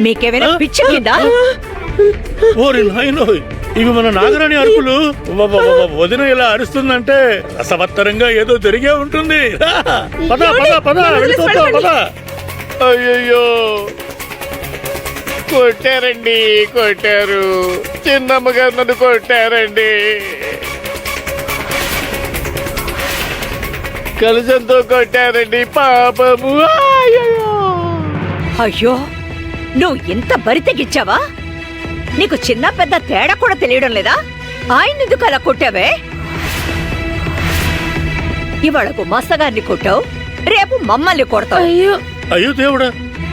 మీకేమైనా పిచ్చెక్కిందా? ఓరి నాయనో, ఇవి మన నాగరాణి అరుపులు. వదిన ఇలా అరుస్తుందంటే రసవత్తరంగా ఏదో జరిగే ఉంటుంది. పద పద పద, వెళ్ళిపోతాం పద. అయ్యయ్యో, కొట్టారండి, కొట్టారు. చిన్నమ్మగారు నన్ను కొట్టారండి. కలసంతో కొట్టారండి పాపము. అయ్యో, నువ్వు ఇంత బరితెగిచ్చావా? నీకు చిన్న పెద్ద తేడా కూడా తెలియడం లేదా? ఆయనెందుకు అలా కొట్టావే? ఇవాళ గుమాస్తగారిని కొట్టావు, రేపు మమ్మల్ని కొడతావు. అయ్యో దేవుడా,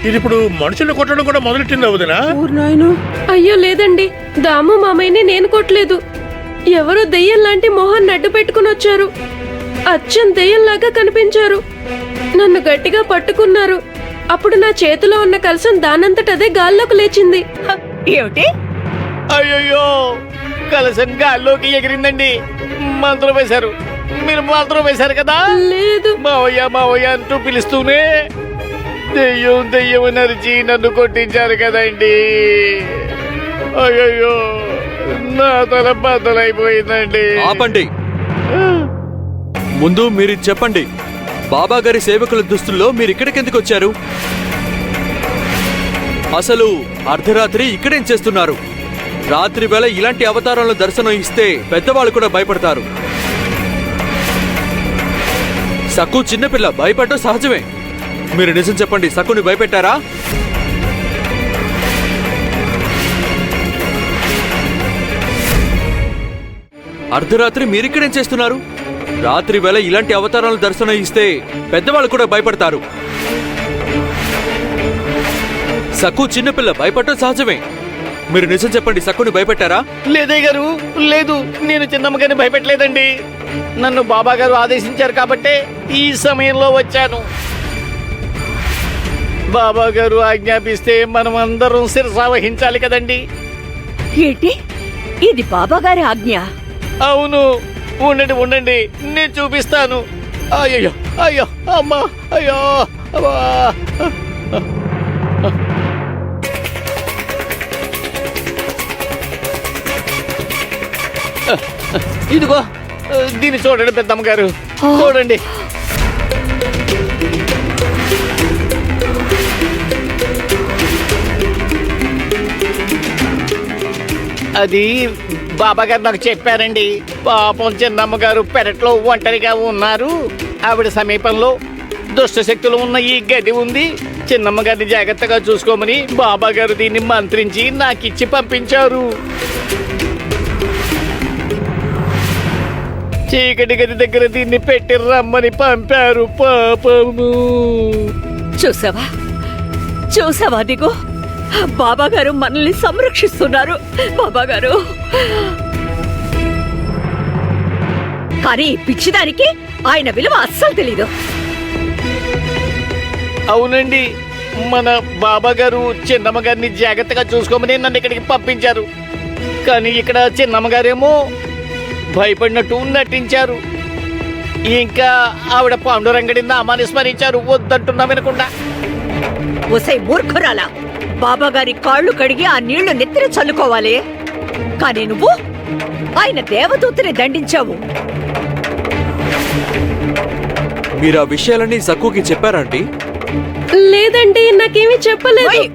ఇది ఇప్పుడు మనుషుల్ని కొట్టడం కూడా మొదలెట్టింది వదినా? అయ్యో లేదండి, దాము మామయ్యని నేను కొట్టలేదు. ఎవరో దెయ్యం లాంటి మొహాన్ని అడ్డు పెట్టుకుని వచ్చారు. అచ్చం దెయ్యంలాగా కనిపించారు. నన్ను గట్టిగా పట్టుకున్నారు. అప్పుడు నా చేతిలో ఉన్న కలసం దానంతటదే గాల్లోకి లేచింది. ఏమిటి? అయ్యయ్యో, కలసం గాల్లోకి ఎగిరిందండి. మంత్రం వేశారు. మీరు మంత్రం వేశారు కదా? లేదు. మావయ్య మావయ్య అంటూ పిలుస్తూనే దెయ్యం దెయ్యం నరిచి నన్ను కొట్టించారు కదండి. అయ్యయ్యో, నా తల బద్దలైపోయిందండి. ఆపండి. ముందు మీరు చెప్పండి, బాబా గారి సేవకుల దుస్తుల్లో మీరు ఇక్కడికెందుకు వచ్చారు? అసలు అర్ధరాత్రి ఇక్కడేం చేస్తున్నారు? రాత్రి వేళ ఇలాంటి అవతారాలను దర్శనం ఇస్తే పెద్దవాళ్ళు కూడా భయపడతారు. సక్కు చిన్నపిల్ల, భయపడటం సహజమే. మీరు నిజం చెప్పండి, సక్కుని భయపెట్టారా? అర్ధరాత్రి మీరిక్కడేం చేస్తున్నారు? రాత్రి వేళ ఇలాంటి అవతారాలను దర్శనం ఇస్తే పెద్దవాళ్ళు కూడా భయపడతారు. సక్కు చిన్నపిల్ల, భయపడటం సహజమే. మీరు నిజం చెప్పండి, సక్కుని భయపెట్టారా? లేదయ్య గారు, లేదు. నేను చిన్నమ్మగారిని భయపెట్టలేదండి. నన్ను బాబా గారు ఆదేశించారు కాబట్టే ఈ సమయంలో వచ్చాను. బాబా గారు ఆజ్ఞాపిస్తే మనం అందరం శిరసా వహించాలి కదండి. ఏంటి? ఇది బాబాగారి ఆజ్ఞ? అవును. ఉండండి ఉండండి, నేను చూపిస్తాను. అయ్యో అయ్యో అమ్మా, అయ్యో అమ్మా. ఇదిగో దీన్ని చూడండి పెద్దమ్మ గారు, చూడండి. అది బాబా గారు నాకు చెప్పారండి. పాపం చిన్నమ్మ గారు పెరట్లో ఒంటరిగా ఉన్నారు. ఆవిడ సమీపంలో దుష్ట శక్తులు ఉన్న ఈ గది ఉంది. చిన్నమ్మ గారిని జాగ్రత్తగా చూసుకోమని బాబా గారు దీన్ని మంత్రించి నాకిచ్చి పంపించారు. చీకటి గది దగ్గర దీన్ని పెట్టి రమ్మని పంపారు. పాపము. చూసావా చూసావా, దిగు. బాబాగారు మనల్ని సంరక్షిస్తున్నారు. బాబాగారు. కానీ పిచ్చిదానికి ఆయన విలువ అస్సలు తెలీదు. అవునండి, మన బాబా గారు చిన్నమ్మ గారిని జాగ్రత్తగా చూసుకోమని నన్ను ఇక్కడికి పంపించారు. కానీ ఇక్కడ చిన్నమ్మ గారేమో భయపడినట్టు నటించారు. ఇంకా ఆవిడ పాండురంగడి నామాన్ని స్మరించారు, వద్దంటున్నా వినకుండా. ఒసై మూర్ఖురాలా, బాబాగారి కాళ్ళు కడిగి ఆ నీళ్లు నెత్తిన చల్లుకోవాలి. కానీ నువ్వు ఆయన దేవదూతని దండించావు. మీరు ఆ విషయాలన్నీ సక్కుకి చెప్పారండి? లేదండి, నాకేమీ చెప్పలేదు. ఓయ్,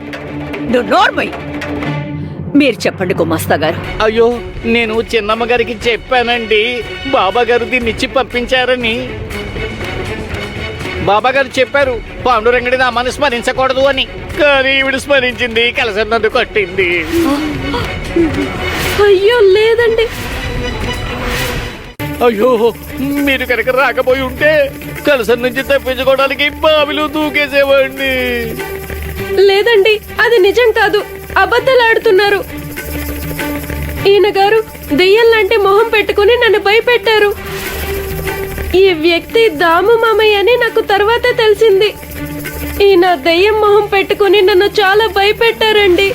నువ్వు నోర్మై. మీరు చెప్పండి గుమాస్తా గారు. అయ్యో, నేను చిన్నమ్మ గారికి చెప్పానండి, బాబా గారు దీన్ని ఇచ్చి పంపించారని. బాబా గారు చెప్పారు పాండురంగడి నామాన్ని స్మరించకూడదు అని. కానీ ఈవిడ స్మరించింది, కలసం నన్ను కొట్టింది. అయ్యో లేదండి. అయ్యో, మీరు కనుక రాకపోయి ఉంటే కలసం నుంచి తప్పించుకోవడానికి బావిలో దూకేసేవాడిని. లేదండి, అది నిజం కాదు, అబద్ధాలాడుతున్నారు. ఈయన గారు దెయ్యం లాంటి మొహం పెట్టుకుని నన్ను భయపెట్టారు. ఈ వ్యక్తి దాము మామయ్య అని నాకు తర్వాతే తెలిసింది. ఈయన దెయ్యం మొహం పెట్టుకుని నన్ను చాలా భయపెట్టారండి.